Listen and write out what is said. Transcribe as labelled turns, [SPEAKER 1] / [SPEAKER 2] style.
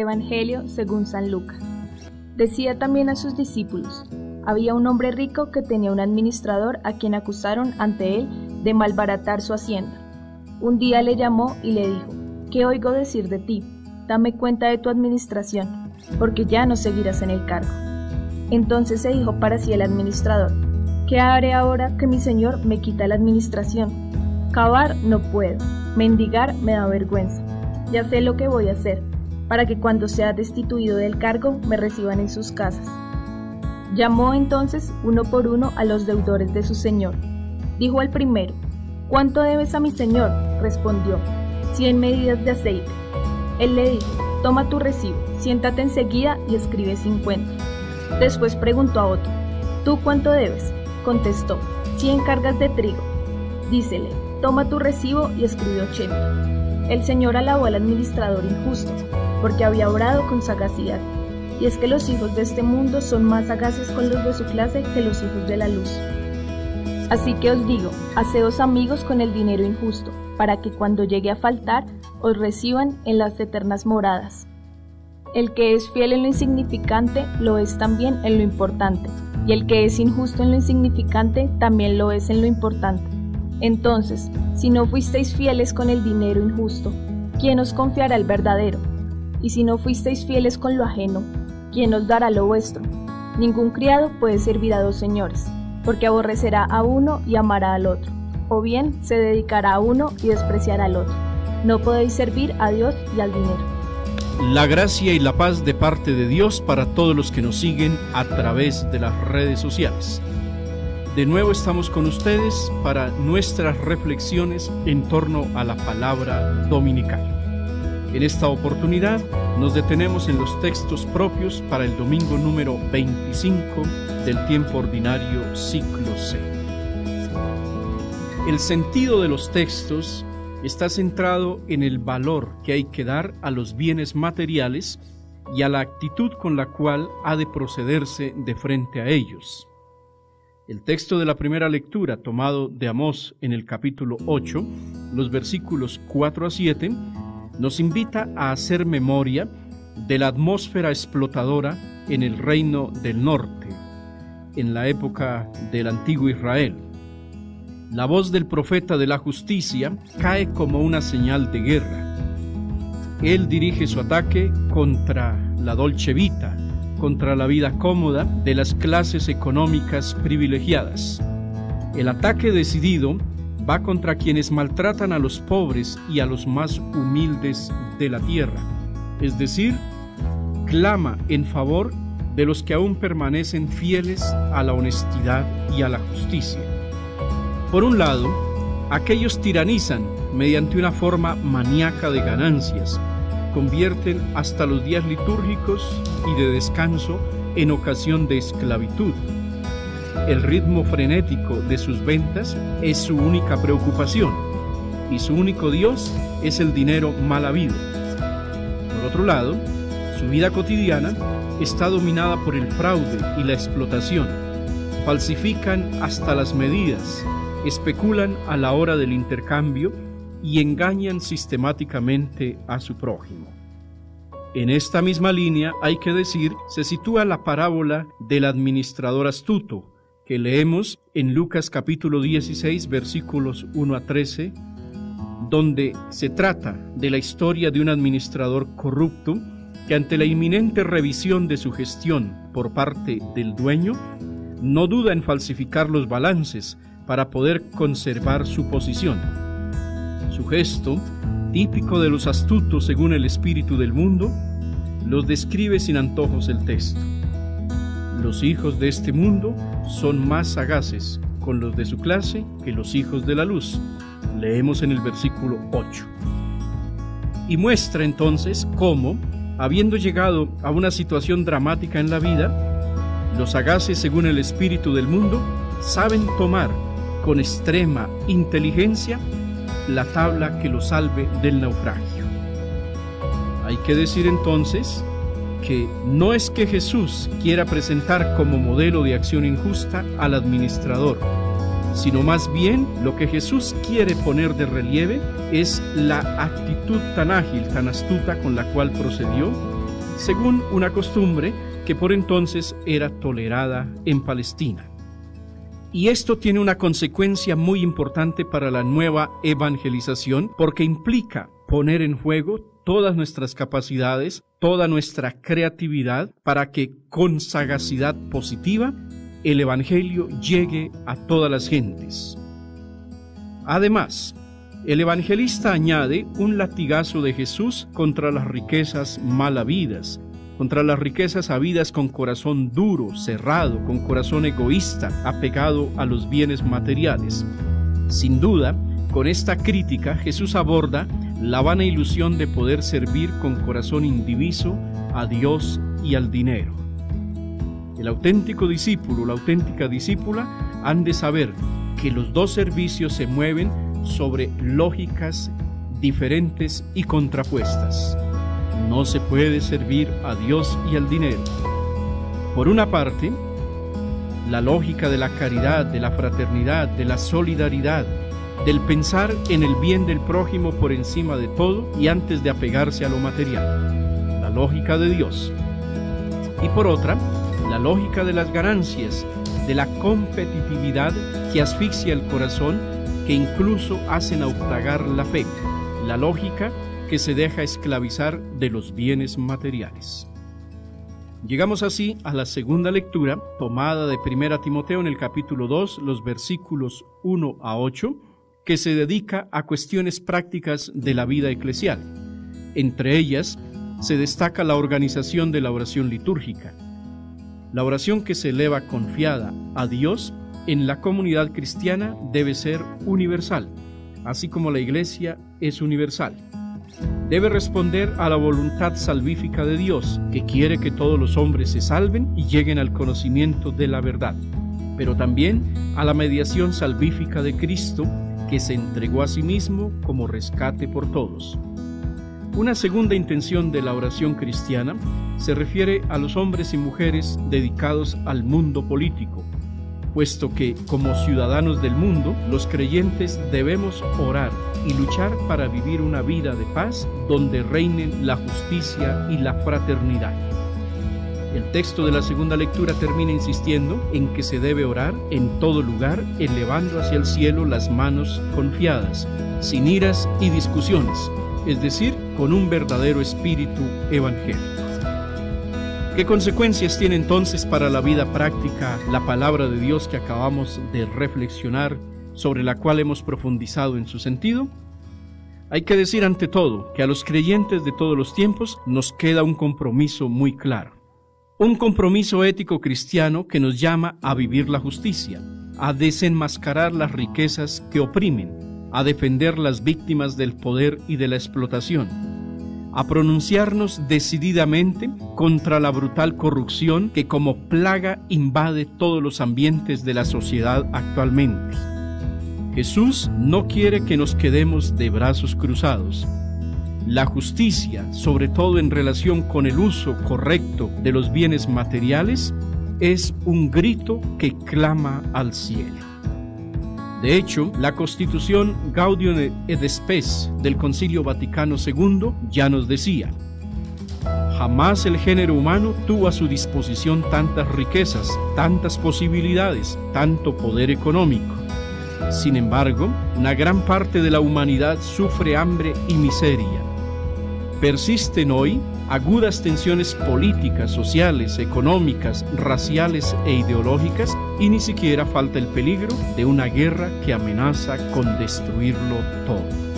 [SPEAKER 1] Evangelio según San Lucas. Decía también a sus discípulos: había un hombre rico que tenía un administrador a quien acusaron ante él de malbaratar su hacienda. Un día le llamó y le dijo: ¿qué oigo decir de ti? Dame cuenta de tu administración, porque ya no seguirás en el cargo. Entonces se dijo para sí el administrador: ¿qué haré ahora que mi señor me quita la administración? Cavar no puedo, mendigar me da vergüenza. Ya sé lo que voy a hacer, para que cuando sea destituido del cargo me reciban en sus casas. Llamó entonces uno por uno a los deudores de su señor. Dijo al primero: ¿cuánto debes a mi señor? Respondió: 100 medidas de aceite. Él le dijo: toma tu recibo, siéntate enseguida y escribe 50. Después preguntó a otro: ¿tú cuánto debes? Contestó: 100 cargas de trigo. Dícele: toma tu recibo y escribe 80. El señor alabó al administrador injusto, porque había obrado con sagacidad. Y es que los hijos de este mundo son más sagaces con los de su clase que los hijos de la luz. Así que os digo, haceos amigos con el dinero injusto, para que cuando llegue a faltar, os reciban en las eternas moradas. El que es fiel en lo insignificante, lo es también en lo importante, y el que es injusto en lo insignificante, también lo es en lo importante. Entonces, si no fuisteis fieles con el dinero injusto, ¿quién os confiará el verdadero? Y si no fuisteis fieles con lo ajeno, ¿quién os dará lo vuestro? Ningún criado puede servir a dos señores, porque aborrecerá a uno y amará al otro, o bien se dedicará a uno y despreciará al otro. No podéis servir a Dios y al dinero.
[SPEAKER 2] La gracia y la paz de parte de Dios para todos los que nos siguen a través de las redes sociales. De nuevo estamos con ustedes para nuestras reflexiones en torno a la palabra dominical. En esta oportunidad nos detenemos en los textos propios para el domingo número 25 del tiempo ordinario ciclo C. El sentido de los textos está centrado en el valor que hay que dar a los bienes materiales y a la actitud con la cual ha de procederse de frente a ellos. El texto de la primera lectura, tomado de Amós en el capítulo 8, los versículos 4 a 7, nos invita a hacer memoria de la atmósfera explotadora en el reino del norte, en la época del antiguo Israel. La voz del profeta de la justicia cae como una señal de guerra. Él dirige su ataque contra la dolce vita, contra la vida cómoda de las clases económicas privilegiadas. El ataque decidido va contra quienes maltratan a los pobres y a los más humildes de la tierra, es decir, clama en favor de los que aún permanecen fieles a la honestidad y a la justicia. Por un lado, aquellos tiranizan mediante una forma maníaca de ganancias, convierten hasta los días litúrgicos y de descanso en ocasión de esclavitud. El ritmo frenético de sus ventas es su única preocupación, y su único Dios es el dinero mal habido. Por otro lado, su vida cotidiana está dominada por el fraude y la explotación. Falsifican hasta las medidas, especulan a la hora del intercambio y engañan sistemáticamente a su prójimo. En esta misma línea, hay que decir, se sitúa la parábola del administrador astuto, que leemos en Lucas capítulo 16, versículos 1 a 13, donde se trata de la historia de un administrador corrupto que ante la inminente revisión de su gestión por parte del dueño, no duda en falsificar los balances para poder conservar su posición. Su gesto, típico de los astutos según el espíritu del mundo, los describe sin antojos el texto. Los hijos de este mundo son más sagaces con los de su clase que los hijos de la luz. Leemos en el versículo 8. Y muestra entonces cómo, habiendo llegado a una situación dramática en la vida, los sagaces según el espíritu del mundo saben tomar con extrema inteligencia la tabla que los salve del naufragio. Hay que decir entonces que no es que Jesús quiera presentar como modelo de acción injusta al administrador, sino más bien lo que Jesús quiere poner de relieve es la actitud tan ágil, tan astuta con la cual procedió según una costumbre que por entonces era tolerada en Palestina. Y esto tiene una consecuencia muy importante para la nueva evangelización, porque implica poner en juego todas nuestras capacidades, toda nuestra creatividad, para que con sagacidad positiva el evangelio llegue a todas las gentes. Además, el evangelista añade un latigazo de Jesús contra las riquezas mal habidas, contra las riquezas habidas con corazón duro, cerrado, con corazón egoísta, apegado a los bienes materiales. Sin duda, con esta crítica Jesús aborda la vana ilusión de poder servir con corazón indiviso a Dios y al dinero. El auténtico discípulo, la auténtica discípula, han de saber que los dos servicios se mueven sobre lógicas diferentes y contrapuestas. No se puede servir a Dios y al dinero. Por una parte, la lógica de la caridad, de la fraternidad, de la solidaridad, del pensar en el bien del prójimo por encima de todo y antes de apegarse a lo material. La lógica de Dios. Y por otra, la lógica de las ganancias, de la competitividad que asfixia el corazón, que incluso hace naufragar la fe. La lógica que se deja esclavizar de los bienes materiales. Llegamos así a la segunda lectura, tomada de 1 Timoteo en el capítulo 2, los versículos 1 a 8, que se dedica a cuestiones prácticas de la vida eclesial. Entre ellas, se destaca la organización de la oración litúrgica. La oración que se eleva confiada a Dios en la comunidad cristiana debe ser universal, así como la Iglesia es universal. Debe responder a la voluntad salvífica de Dios, que quiere que todos los hombres se salven y lleguen al conocimiento de la verdad, pero también a la mediación salvífica de Cristo, que se entregó a sí mismo como rescate por todos. Una segunda intención de la oración cristiana se refiere a los hombres y mujeres dedicados al mundo político, puesto que, como ciudadanos del mundo, los creyentes debemos orar y luchar para vivir una vida de paz donde reinen la justicia y la fraternidad. El texto de la segunda lectura termina insistiendo en que se debe orar en todo lugar, elevando hacia el cielo las manos confiadas, sin iras y discusiones, es decir, con un verdadero espíritu evangélico. ¿Qué consecuencias tiene entonces para la vida práctica la palabra de Dios que acabamos de reflexionar, sobre la cual hemos profundizado en su sentido? Hay que decir ante todo que a los creyentes de todos los tiempos nos queda un compromiso muy claro. Un compromiso ético cristiano que nos llama a vivir la justicia, a desenmascarar las riquezas que oprimen, a defender las víctimas del poder y de la explotación, a pronunciarnos decididamente contra la brutal corrupción que como plaga invade todos los ambientes de la sociedad actualmente. Jesús no quiere que nos quedemos de brazos cruzados. La justicia, sobre todo en relación con el uso correcto de los bienes materiales, es un grito que clama al cielo. De hecho, la Constitución Gaudium et Spes del Concilio Vaticano II ya nos decía: jamás el género humano tuvo a su disposición tantas riquezas, tantas posibilidades, tanto poder económico. Sin embargo, una gran parte de la humanidad sufre hambre y miseria. Persisten hoy agudas tensiones políticas, sociales, económicas, raciales e ideológicas, y ni siquiera falta el peligro de una guerra que amenaza con destruirlo todo.